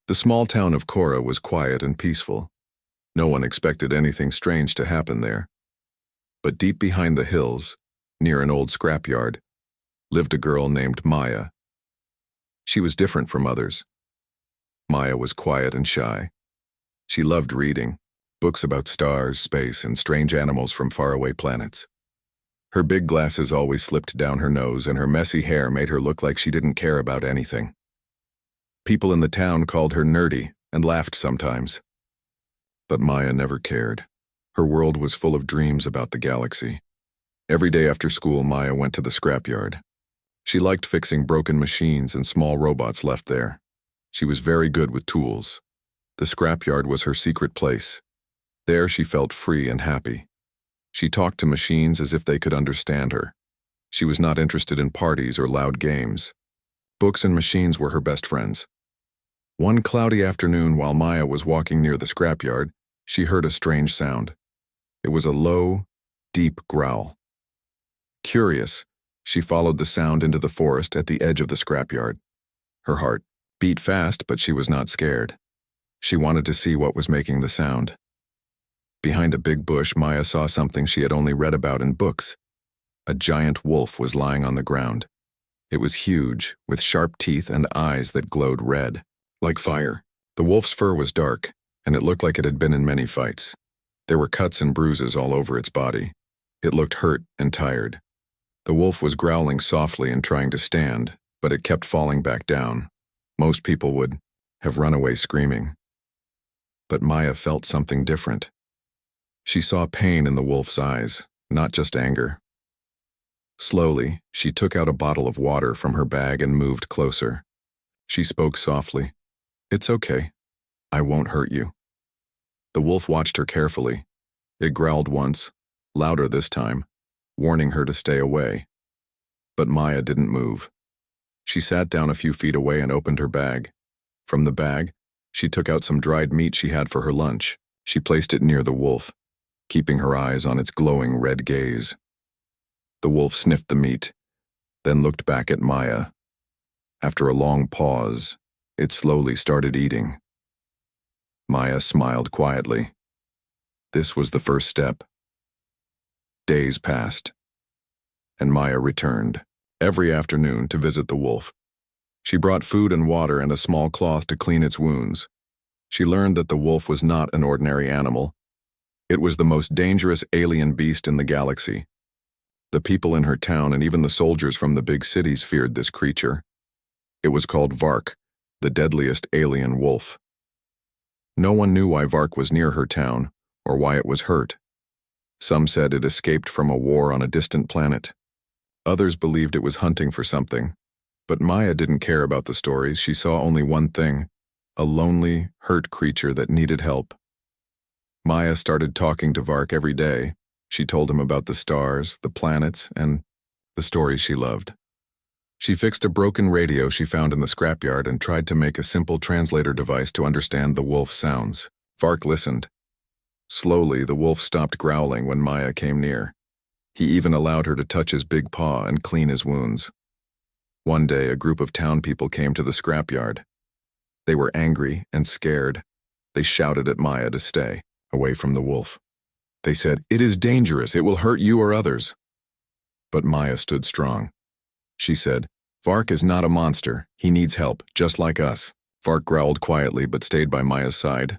The small town of Cora was quiet and peaceful. No one expected anything strange to happen there. But deep behind the hills, near an old scrapyard, lived a girl named Maya. She was different from others. Maya was quiet and shy. She loved reading, books about stars, space, and strange animals from faraway planets. Her big glasses always slipped down her nose, and her messy hair made her look like she didn't care about anything. People in the town called her nerdy and laughed sometimes. But Maya never cared. Her world was full of dreams about the galaxy. Every day after school, Maya went to the scrapyard. She liked fixing broken machines and small robots left there. She was very good with tools. The scrapyard was her secret place. There she felt free and happy. She talked to machines as if they could understand her. She was not interested in parties or loud games. Books and machines were her best friends. One cloudy afternoon, while Maya was walking near the scrapyard, she heard a strange sound. It was a low, deep growl. Curious, she followed the sound into the forest at the edge of the scrapyard. Her heart beat fast, but she was not scared. She wanted to see what was making the sound. Behind a big bush, Maya saw something she had only read about in books. A giant wolf was lying on the ground. It was huge, with sharp teeth and eyes that glowed red, like fire. The wolf's fur was dark, and it looked like it had been in many fights. There were cuts and bruises all over its body. It looked hurt and tired. The wolf was growling softly and trying to stand, but it kept falling back down. Most people would have run away screaming. But Maya felt something different. She saw pain in the wolf's eyes, not just anger. Slowly, she took out a bottle of water from her bag and moved closer. She spoke softly. "It's okay. I won't hurt you." The wolf watched her carefully. It growled once, louder this time, warning her to stay away. But Maya didn't move. She sat down a few feet away and opened her bag. From the bag, she took out some dried meat she had for her lunch. She placed it near the wolf, keeping her eyes on its glowing red gaze. The wolf sniffed the meat, then looked back at Maya. After a long pause, it slowly started eating. Maya smiled quietly. This was the first step. Days passed, and Maya returned every afternoon to visit the wolf. She brought food and water and a small cloth to clean its wounds. She learned that the wolf was not an ordinary animal. It was the most dangerous alien beast in the galaxy. The people in her town and even the soldiers from the big cities feared this creature. It was called Vark, the deadliest alien wolf. No one knew why Vark was near her town or why it was hurt. Some said it escaped from a war on a distant planet. Others believed it was hunting for something. But Maya didn't care about the stories. She saw only one thing: a lonely, hurt creature that needed help. Maya started talking to Vark every day. She told him about the stars, the planets, and the stories she loved. She fixed a broken radio she found in the scrapyard and tried to make a simple translator device to understand the wolf's sounds. Vark listened. Slowly, the wolf stopped growling when Maya came near. He even allowed her to touch his big paw and clean his wounds. One day, a group of town people came to the scrapyard. They were angry and scared. They shouted at Maya to stay away from the wolf. They said, "It is dangerous. It will hurt you or others." But Maya stood strong. She said, "Vark is not a monster. He needs help, just like us." Vark growled quietly but stayed by Maya's side.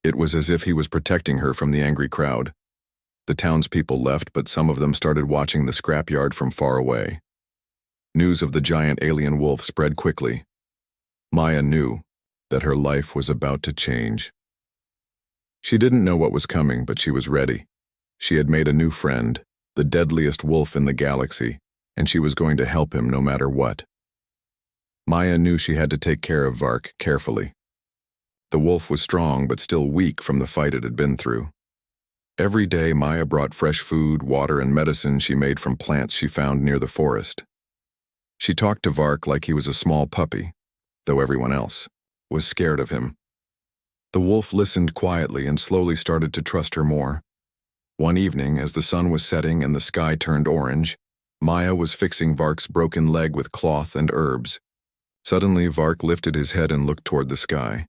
It was as if he was protecting her from the angry crowd. The townspeople left, but some of them started watching the scrapyard from far away. News of the giant alien wolf spread quickly. Maya knew that her life was about to change. She didn't know what was coming, but she was ready. She had made a new friend, the deadliest wolf in the galaxy, and she was going to help him no matter what. Maya knew she had to take care of Vark carefully. The wolf was strong but still weak from the fight it had been through. Every day, Maya brought fresh food, water, and medicine she made from plants she found near the forest. She talked to Vark like he was a small puppy, though everyone else was scared of him. The wolf listened quietly and slowly started to trust her more. One evening, as the sun was setting and the sky turned orange, Maya was fixing Vark's broken leg with cloth and herbs. Suddenly, Vark lifted his head and looked toward the sky.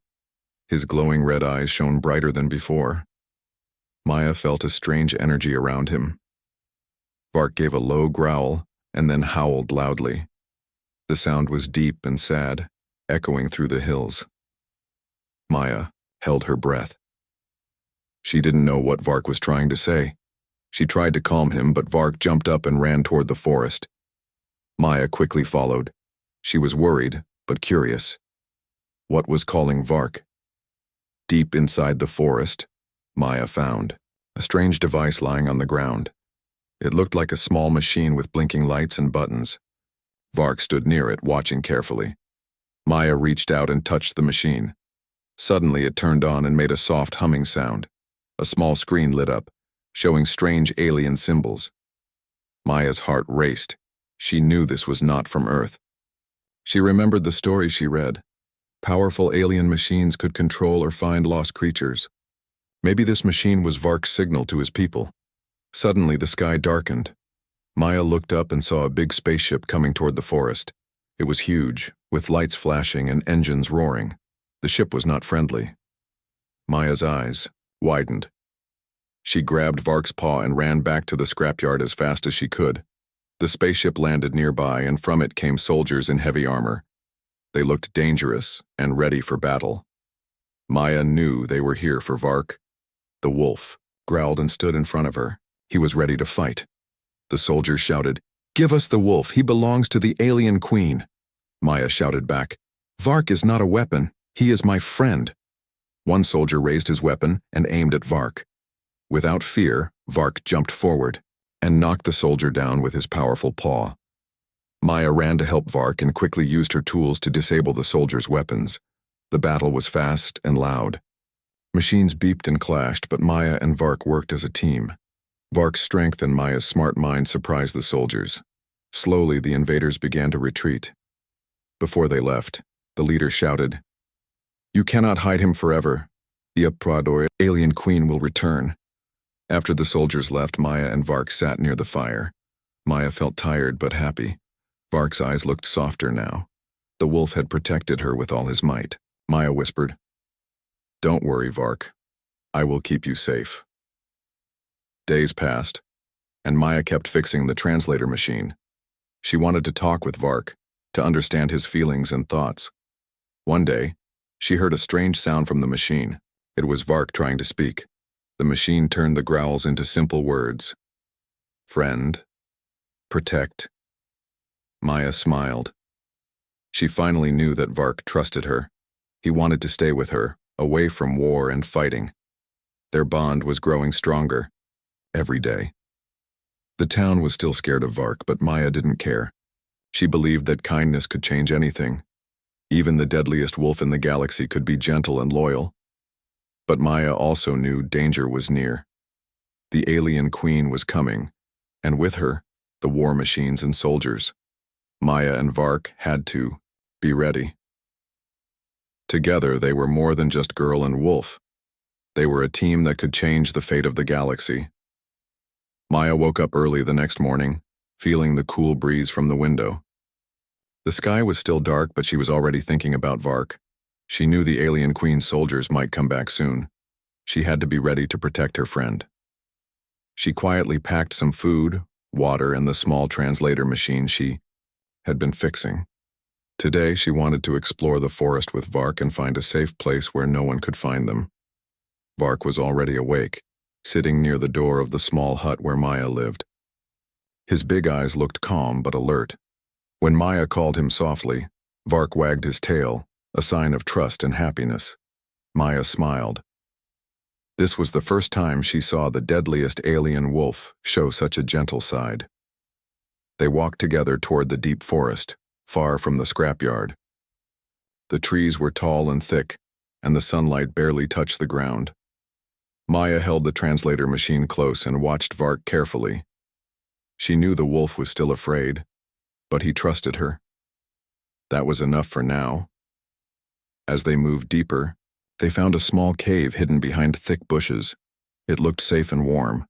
His glowing red eyes shone brighter than before. Maya felt a strange energy around him. Vark gave a low growl and then howled loudly. The sound was deep and sad, echoing through the hills. Maya held her breath. She didn't know what Vark was trying to say. She tried to calm him, but Vark jumped up and ran toward the forest. Maya quickly followed. She was worried, but curious. What was calling Vark? Deep inside the forest, Maya found a strange device lying on the ground. It looked like a small machine with blinking lights and buttons. Vark stood near it, watching carefully. Maya reached out and touched the machine. Suddenly it turned on and made a soft humming sound. A small screen lit up, showing strange alien symbols. Maya's heart raced. She knew this was not from Earth. She remembered the story she read. Powerful alien machines could control or find lost creatures. Maybe this machine was Vark's signal to his people. Suddenly the sky darkened. Maya looked up and saw a big spaceship coming toward the forest. It was huge, with lights flashing and engines roaring. The ship was not friendly. Maya's eyes widened. She grabbed Vark's paw and ran back to the scrapyard as fast as she could. The spaceship landed nearby, and from it came soldiers in heavy armor. They looked dangerous and ready for battle. Maya knew they were here for Vark. The wolf growled and stood in front of her. He was ready to fight. The soldiers shouted, "Give us the wolf, he belongs to the alien queen." Maya shouted back, "Vark is not a weapon, he is my friend." One soldier raised his weapon and aimed at Vark. Without fear, Vark jumped forward and knocked the soldier down with his powerful paw. Maya ran to help Vark and quickly used her tools to disable the soldiers' weapons. The battle was fast and loud. Machines beeped and clashed, but Maya and Vark worked as a team. Vark's strength and Maya's smart mind surprised the soldiers. Slowly, the invaders began to retreat. Before they left, the leader shouted, "You cannot hide him forever. The Uprador alien queen will return." After the soldiers left, Maya and Vark sat near the fire. Maya felt tired but happy. Vark's eyes looked softer now. The wolf had protected her with all his might. Maya whispered, "Don't worry, Vark. I will keep you safe." Days passed, and Maya kept fixing the translator machine. She wanted to talk with Vark, to understand his feelings and thoughts. One day, she heard a strange sound from the machine. It was Vark trying to speak. The machine turned the growls into simple words. Friend. Protect. Maya smiled. She finally knew that Vark trusted her. He wanted to stay with her, away from war and fighting. Their bond was growing stronger, every day. The town was still scared of Vark, but Maya didn't care. She believed that kindness could change anything. Even the deadliest wolf in the galaxy could be gentle and loyal. But Maya also knew danger was near. The alien queen was coming, and with her, the war machines and soldiers. Maya and Vark had to be ready. Together, they were more than just girl and wolf. They were a team that could change the fate of the galaxy. Maya woke up early the next morning, feeling the cool breeze from the window. The sky was still dark, but she was already thinking about Vark. She knew the alien queen's soldiers might come back soon. She had to be ready to protect her friend. She quietly packed some food, water, and the small translator machine she had been fixing. Today, she wanted to explore the forest with Vark and find a safe place where no one could find them. Vark was already awake, sitting near the door of the small hut where Maya lived. His big eyes looked calm but alert. When Maya called him softly, Vark wagged his tail, a sign of trust and happiness. Maya smiled. This was the first time she saw the deadliest alien wolf show such a gentle side. They walked together toward the deep forest, far from the scrapyard. The trees were tall and thick, and the sunlight barely touched the ground. Maya held the translator machine close and watched Vark carefully. She knew the wolf was still afraid, but he trusted her. That was enough for now. As they moved deeper, they found a small cave hidden behind thick bushes. It looked safe and warm.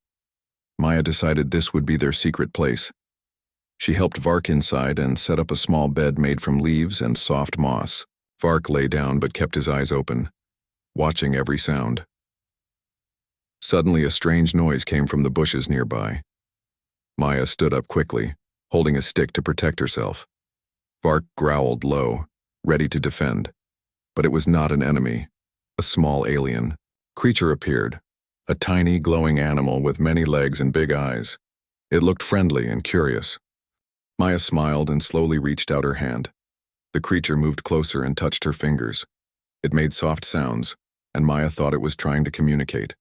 Maya decided this would be their secret place. She helped Vark inside and set up a small bed made from leaves and soft moss. Vark lay down but kept his eyes open, watching every sound. Suddenly a strange noise came from the bushes nearby. Maya stood up quickly, holding a stick to protect herself. Vark growled low, ready to defend. But it was not an enemy. A small alien creature appeared, a tiny glowing animal with many legs and big eyes. It looked friendly and curious. Maya smiled and slowly reached out her hand. The creature moved closer and touched her fingers. It made soft sounds, and Maya thought it was trying to communicate.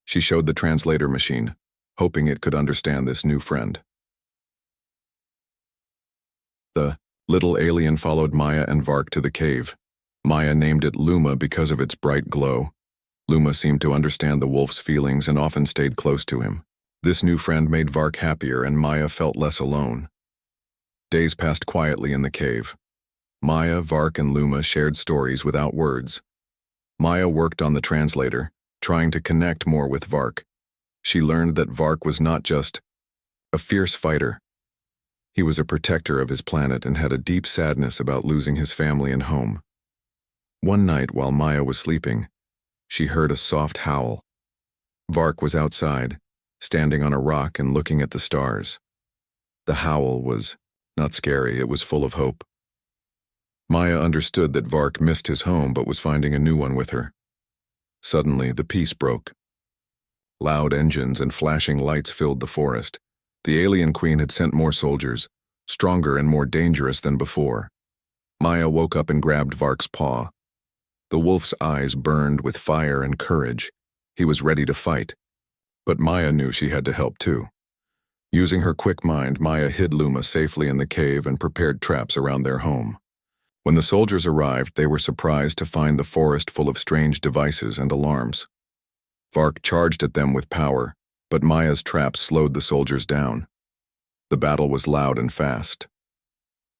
She showed the translator machine, hoping it could understand this new friend. The little alien followed Maya and Vark to the cave. Maya named it Luma because of its bright glow. Luma seemed to understand the wolf's feelings and often stayed close to him. This new friend made Vark happier, and Maya felt less alone. Days passed quietly in the cave. Maya, Vark, and Luma shared stories without words. Maya worked on the translator, trying to connect more with Vark. She learned that Vark was not just a fierce fighter. He was a protector of his planet and had a deep sadness about losing his family and home. One night while Maya was sleeping, she heard a soft howl. Vark was outside, standing on a rock and looking at the stars. The howl was not scary, it was full of hope. Maya understood that Vark missed his home but was finding a new one with her. Suddenly, the peace broke. Loud engines and flashing lights filled the forest. The alien queen had sent more soldiers, stronger and more dangerous than before. Maya woke up and grabbed Vark's paw. The wolf's eyes burned with fire and courage. He was ready to fight. But Maya knew she had to help too. Using her quick mind, Maya hid Luma safely in the cave and prepared traps around their home. When the soldiers arrived, they were surprised to find the forest full of strange devices and alarms. Vark charged at them with power, but Maya's traps slowed the soldiers down. The battle was loud and fast.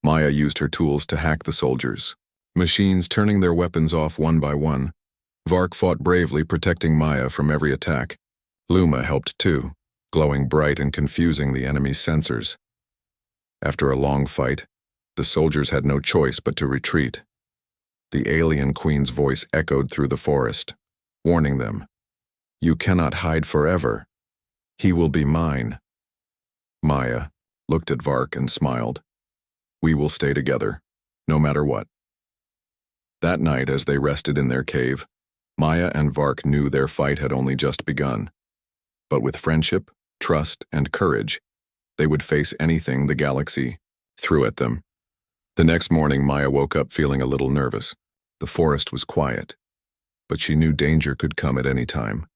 Maya used her tools to hack the soldiers, machines turning their weapons off one by one. Vark fought bravely, protecting Maya from every attack. Luma helped too, glowing bright and confusing the enemy's sensors. After a long fight, the soldiers had no choice but to retreat. The alien queen's voice echoed through the forest, warning them, "You cannot hide forever. He will be mine." Maya looked at Vark and smiled. "We will stay together, no matter what." That night, as they rested in their cave, Maya and Vark knew their fight had only just begun. But with friendship, trust, and courage, they would face anything the galaxy threw at them. The next morning, Maya woke up feeling a little nervous. The forest was quiet, but she knew danger could come at any time.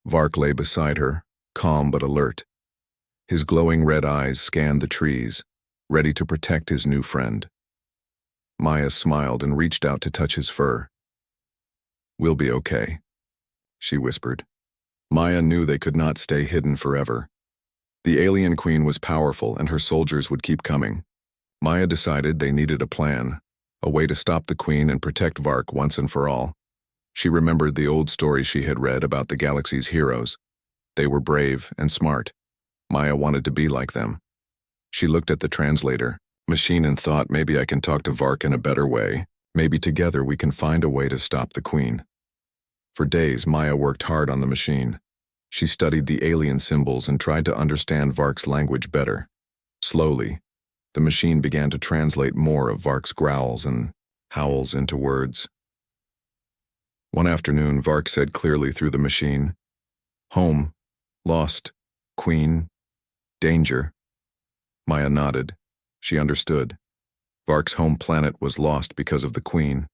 Vark lay beside her, calm but alert. His glowing red eyes scanned the trees, ready to protect his new friend. Maya smiled and reached out to touch his fur. "We'll be okay," she whispered. Maya knew they could not stay hidden forever. The alien queen was powerful and her soldiers would keep coming. Maya decided they needed a plan, a way to stop the queen and protect Vark once and for all. She remembered the old stories she had read about the galaxy's heroes. They were brave and smart. Maya wanted to be like them. She looked at the translator machine and thought, maybe I can talk to Vark in a better way. Maybe together we can find a way to stop the queen. For days, Maya worked hard on the machine. She studied the alien symbols and tried to understand Vark's language better. Slowly, the machine began to translate more of Vark's growls and howls into words. One afternoon, Vark said clearly through the machine, "Home, lost, queen, danger." Maya nodded. She understood. Vark's home planet was lost because of the queen.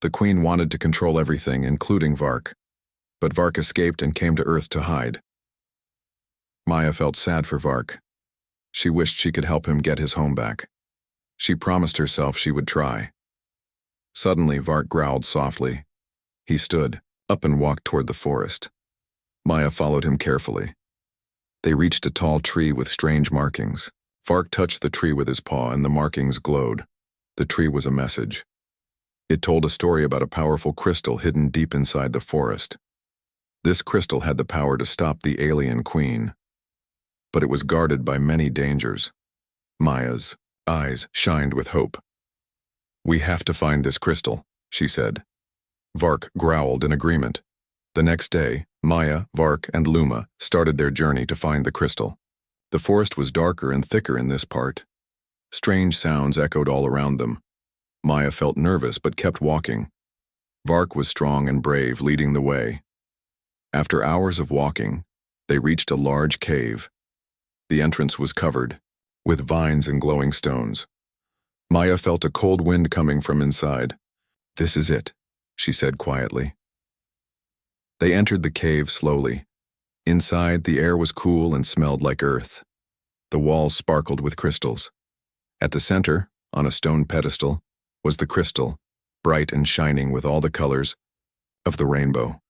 The queen wanted to control everything, including Vark. But Vark escaped and came to Earth to hide. Maya felt sad for Vark. She wished she could help him get his home back. She promised herself she would try. Suddenly, Vark growled softly. He stood up and walked toward the forest. Maya followed him carefully. They reached a tall tree with strange markings. Vark touched the tree with his paw and the markings glowed. The tree was a message. It told a story about a powerful crystal hidden deep inside the forest. This crystal had the power to stop the alien queen. But it was guarded by many dangers. Maya's eyes shined with hope. "We have to find this crystal," she said. Vark growled in agreement. The next day, Maya, Vark, and Luma started their journey to find the crystal. The forest was darker and thicker in this part. Strange sounds echoed all around them. Maya felt nervous but kept walking. Vark was strong and brave, leading the way. After hours of walking, they reached a large cave. The entrance was covered with vines and glowing stones. Maya felt a cold wind coming from inside. "This is it," she said quietly. They entered the cave slowly. Inside, the air was cool and smelled like earth. The walls sparkled with crystals. At the center, on a stone pedestal, was the crystal, bright and shining with all the colors of the rainbow.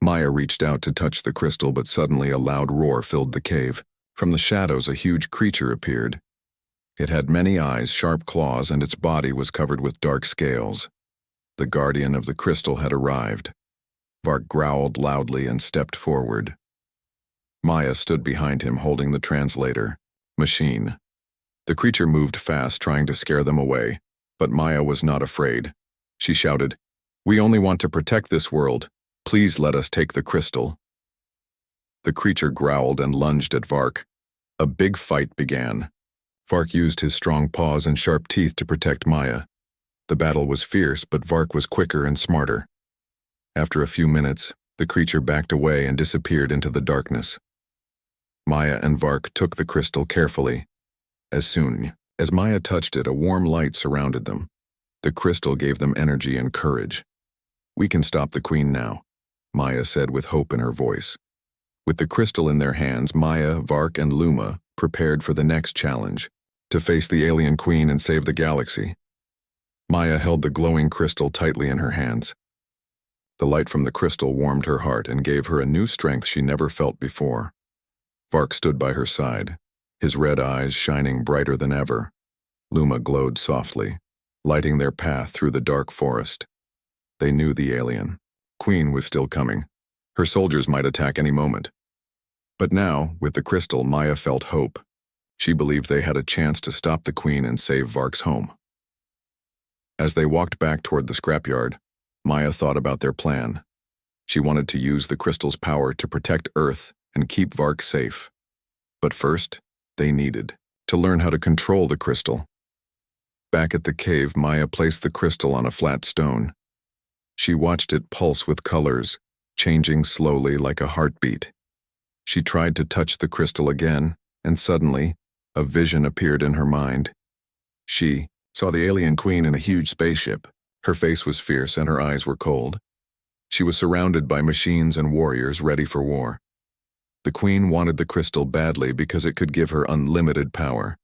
Maya reached out to touch the crystal, but suddenly a loud roar filled the cave. From the shadows, a huge creature appeared. It had many eyes, sharp claws, and its body was covered with dark scales. The guardian of the crystal had arrived. Vark growled loudly and stepped forward. Maya stood behind him, holding the translator machine. The creature moved fast, trying to scare them away, but Maya was not afraid. She shouted, "We only want to protect this world. Please let us take the crystal." The creature growled and lunged at Vark. A big fight began. Vark used his strong paws and sharp teeth to protect Maya. The battle was fierce, but Vark was quicker and smarter. After a few minutes, the creature backed away and disappeared into the darkness. Maya and Vark took the crystal carefully. As soon as Maya touched it, a warm light surrounded them. The crystal gave them energy and courage. "We can stop the queen now," Maya said with hope in her voice. With the crystal in their hands, Maya, Vark, and Luma prepared for the next challenge, to face the alien queen and save the galaxy. Maya held the glowing crystal tightly in her hands. The light from the crystal warmed her heart and gave her a new strength she never felt before. Vark stood by her side, his red eyes shining brighter than ever. Luma glowed softly, lighting their path through the dark forest. They knew the alien queen was still coming. Her soldiers might attack any moment. But now, with the crystal, Maya felt hope. She believed they had a chance to stop the queen and save Vark's home. As they walked back toward the scrapyard, Maya thought about their plan. She wanted to use the crystal's power to protect Earth and keep Vark safe. But first, they needed to learn how to control the crystal. Back at the cave, Maya placed the crystal on a flat stone. She watched it pulse with colors, changing slowly like a heartbeat. She tried to touch the crystal again, and suddenly, a vision appeared in her mind. She saw the alien queen in a huge spaceship. Her face was fierce and her eyes were cold. She was surrounded by machines and warriors ready for war. The queen wanted the crystal badly because it could give her unlimited power.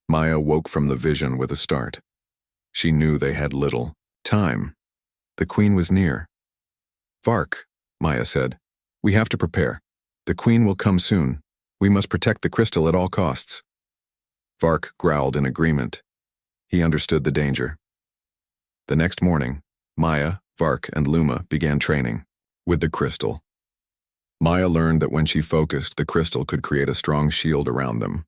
Maya woke from the vision with a start. She knew they had little time. The queen was near. "Vark," Maya said, "we have to prepare. The queen will come soon. We must protect the crystal at all costs." Vark growled in agreement. He understood the danger. The next morning, Maya, Vark, and Luma began training with the crystal. Maya learned that when she focused, the crystal could create a strong shield around them.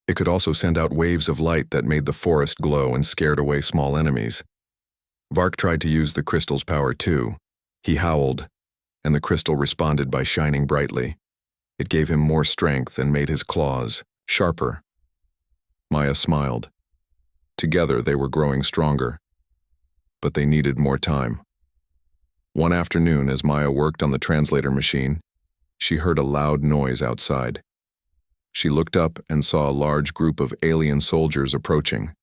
It could also send out waves of light that made the forest glow and scared away small enemies. Vark tried to use the crystal's power too. He howled, and the crystal responded by shining brightly. It gave him more strength and made his claws sharper. Maya smiled. Together they were growing stronger. But they needed more time. One afternoon, as Maya worked on the translator machine, she heard a loud noise outside. She looked up and saw a large group of alien soldiers approaching.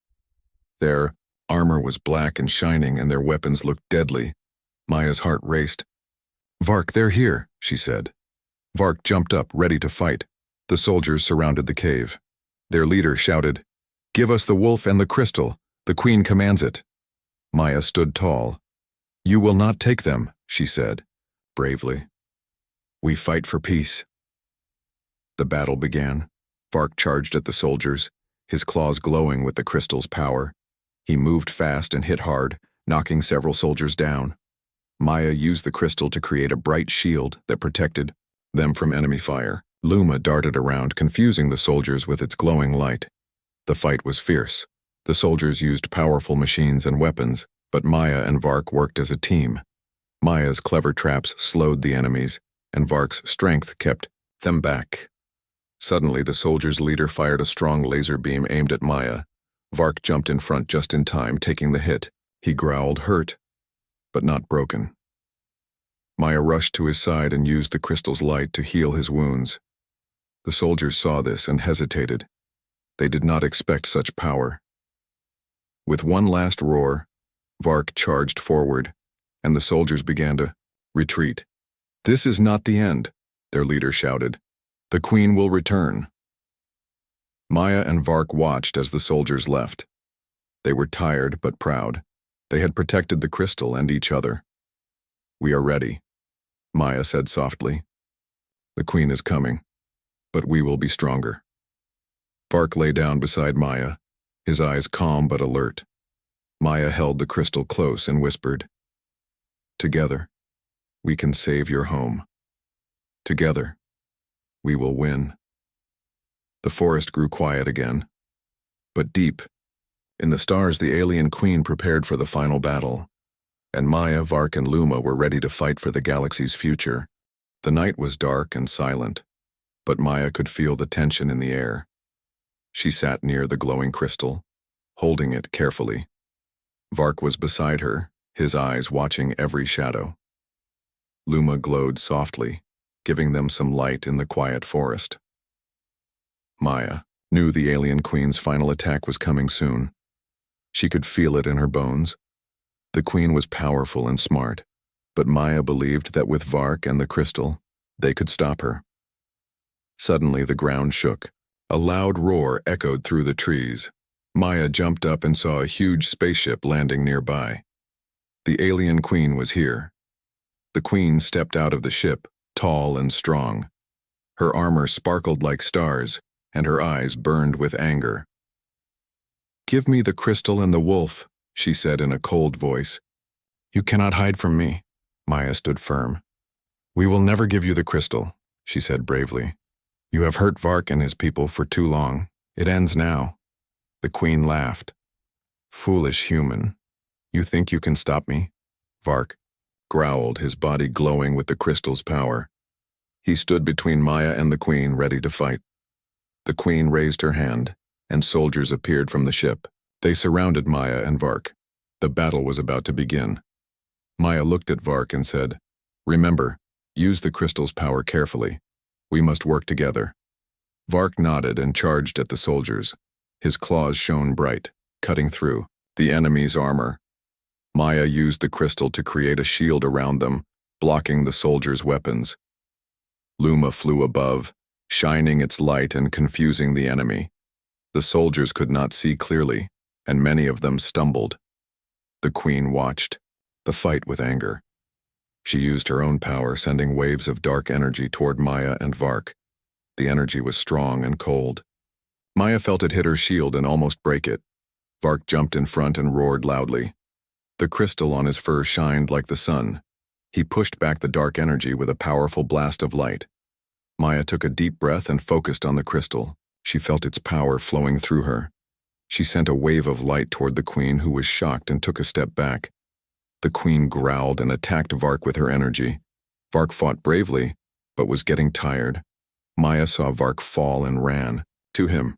Their armor was black and shining, and their weapons looked deadly. Maya's heart raced. "Vark, they're here," she said. Vark jumped up, ready to fight. The soldiers surrounded the cave. Their leader shouted, "Give us the wolf and the crystal. The queen commands it." Maya stood tall. "You will not take them," she said, bravely. "We fight for peace." The battle began. Vark charged at the soldiers, his claws glowing with the crystal's power. He moved fast and hit hard, knocking several soldiers down. Maya used the crystal to create a bright shield that protected them from enemy fire. Luma darted around, confusing the soldiers with its glowing light. The fight was fierce. The soldiers used powerful machines and weapons, but Maya and Vark worked as a team. Maya's clever traps slowed the enemies, and Vark's strength kept them back. Suddenly, the soldiers' leader fired a strong laser beam aimed at Maya. Vark jumped in front just in time, taking the hit. He growled, hurt, but not broken. Maya rushed to his side and used the crystal's light to heal his wounds. The soldiers saw this and hesitated. They did not expect such power. With one last roar, Vark charged forward, and the soldiers began to retreat. "This is not the end," their leader shouted. "The Queen will return." Maya and Vark watched as the soldiers left. They were tired but proud. They had protected the crystal and each other. "We are ready," Maya said softly. "The Queen is coming, but we will be stronger." Vark lay down beside Maya, his eyes calm but alert. Maya held the crystal close and whispered, "Together, we can save your home. Together, we will win." The forest grew quiet again. But deep, in the stars, the alien queen prepared for the final battle, and Maya, Vark, and Luma were ready to fight for the galaxy's future. The night was dark and silent, but Maya could feel the tension in the air. She sat near the glowing crystal, holding it carefully. Vark was beside her, his eyes watching every shadow. Luma glowed softly, giving them some light in the quiet forest. Maya knew the alien queen's final attack was coming soon. She could feel it in her bones. The queen was powerful and smart, but Maya believed that with Vark and the crystal, they could stop her. Suddenly the ground shook. A loud roar echoed through the trees. Maya jumped up and saw a huge spaceship landing nearby. The alien queen was here. The queen stepped out of the ship, tall and strong. Her armor sparkled like stars, and her eyes burned with anger. "Give me the crystal and the wolf," she said in a cold voice. "You cannot hide from me." Maya stood firm. "We will never give you the crystal," she said bravely. "You have hurt Vark and his people for too long. It ends now." The queen laughed. "Foolish human. You think you can stop me?" Vark growled, his body glowing with the crystal's power. He stood between Maya and the queen, ready to fight. The queen raised her hand, and soldiers appeared from the ship. They surrounded Maya and Vark. The battle was about to begin. Maya looked at Vark and said, "Remember, use the crystal's power carefully. We must work together." Vark nodded and charged at the soldiers. His claws shone bright, cutting through the enemy's armor. Maya used the crystal to create a shield around them, blocking the soldiers' weapons. Luma flew above, shining its light and confusing the enemy. The soldiers could not see clearly, and many of them stumbled. The queen watched the fight with anger. She used her own power, sending waves of dark energy toward Maya and Vark. The energy was strong and cold. Maya felt it hit her shield and almost break it. Vark jumped in front and roared loudly. The crystal on his fur shined like the sun. He pushed back the dark energy with a powerful blast of light. Maya took a deep breath and focused on the crystal. She felt its power flowing through her. She sent a wave of light toward the queen, who was shocked and took a step back. The queen growled and attacked Vark with her energy. Vark fought bravely, but was getting tired. Maya saw Vark fall and ran to him.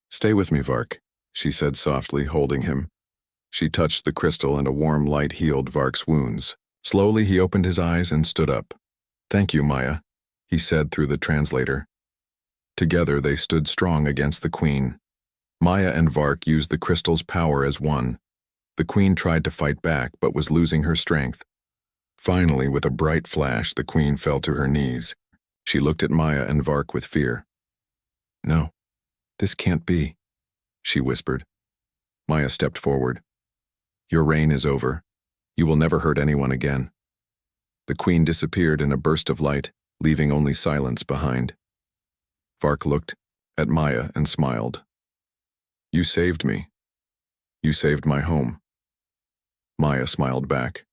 "Stay with me, Vark," she said softly, holding him. She touched the crystal and a warm light healed Vark's wounds. Slowly he opened his eyes and stood up. "Thank you, Maya," he said through the translator. Together they stood strong against the queen. Maya and Vark used the crystal's power as one. The queen tried to fight back but was losing her strength. Finally, with a bright flash, the queen fell to her knees. She looked at Maya and Vark with fear. "No, this can't be," she whispered. Maya stepped forward. "Your reign is over. You will never hurt anyone again." The queen disappeared in a burst of light, leaving only silence behind. Vark looked at Maya and smiled. "You saved me. You saved my home." Maya smiled back.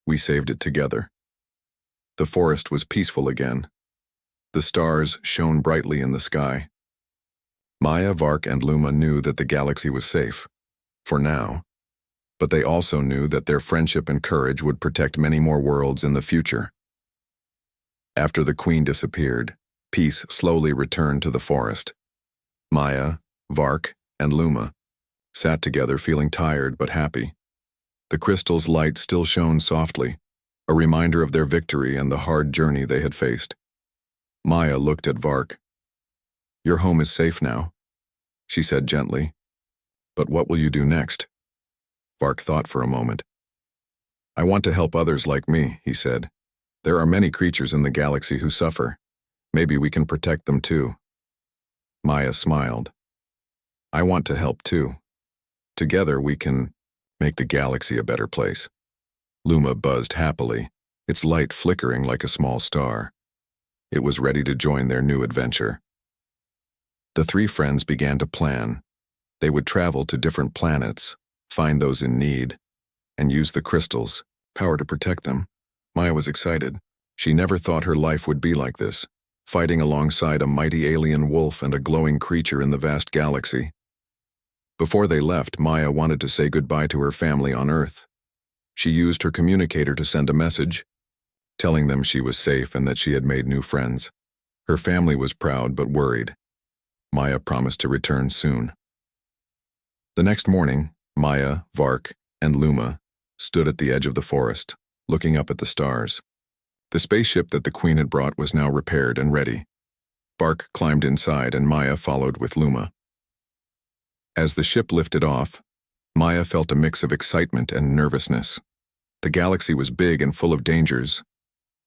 "We saved it together." The forest was peaceful again. The stars shone brightly in the sky. Maya, Vark, and Luma knew that the galaxy was safe, for now, but they also knew that their friendship and courage would protect many more worlds in the future. After the Queen disappeared, peace slowly returned to the forest. Maya, Vark, and Luma sat together feeling tired but happy. The crystal's light still shone softly, a reminder of their victory and the hard journey they had faced. Maya looked at Vark. "Your home is safe now," she said gently. "But what will you do next?" Vark thought for a moment. "I want to help others like me," he said. "There are many creatures in the galaxy who suffer. Maybe we can protect them too." Maya smiled. "I want to help too. Together we can make the galaxy a better place." Luma buzzed happily, its light flickering like a small star. It was ready to join their new adventure. The three friends began to plan. They would travel to different planets, find those in need, and use the crystals' power to protect them. Maya was excited. She never thought her life would be like this, fighting alongside a mighty alien wolf and a glowing creature in the vast galaxy. Before they left, Maya wanted to say goodbye to her family on Earth. She used her communicator to send a message, telling them she was safe and that she had made new friends. Her family was proud but worried. Maya promised to return soon. The next morning, Maya, Vark, and Luma stood at the edge of the forest, looking up at the stars. The spaceship that the Queen had brought was now repaired and ready. Vark climbed inside and Maya followed with Luma. As the ship lifted off, Maya felt a mix of excitement and nervousness. The galaxy was big and full of dangers,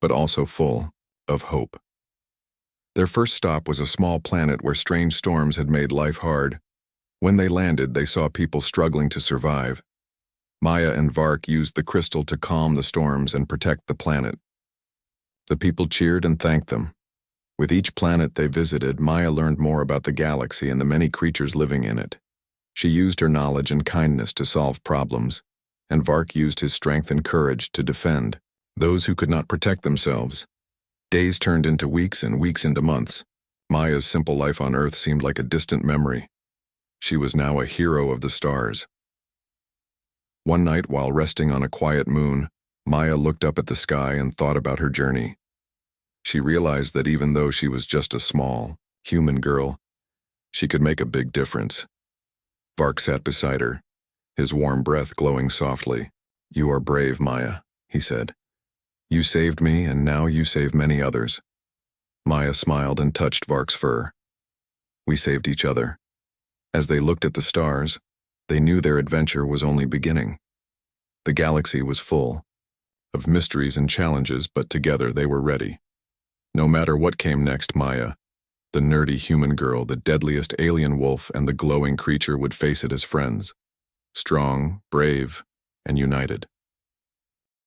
but also full of hope. Their first stop was a small planet where strange storms had made life hard. When they landed, they saw people struggling to survive. Maya and Vark used the crystal to calm the storms and protect the planet. The people cheered and thanked them. With each planet they visited, Maya learned more about the galaxy and the many creatures living in it. She used her knowledge and kindness to solve problems, and Vark used his strength and courage to defend those who could not protect themselves. Days turned into weeks and weeks into months. Maya's simple life on Earth seemed like a distant memory. She was now a hero of the stars. One night, while resting on a quiet moon, Maya looked up at the sky and thought about her journey. She realized that even though she was just a small, human girl, she could make a big difference. Vark sat beside her, his warm breath glowing softly. "You are brave, Maya," he said. "You saved me, and now you save many others." Maya smiled and touched Vark's fur. "We saved each other." As they looked at the stars, they knew their adventure was only beginning. The galaxy was full of mysteries and challenges, but together they were ready. No matter what came next, Maya, the nerdy human girl, the deadliest alien wolf, and the glowing creature would face it as friends, strong, brave, and united.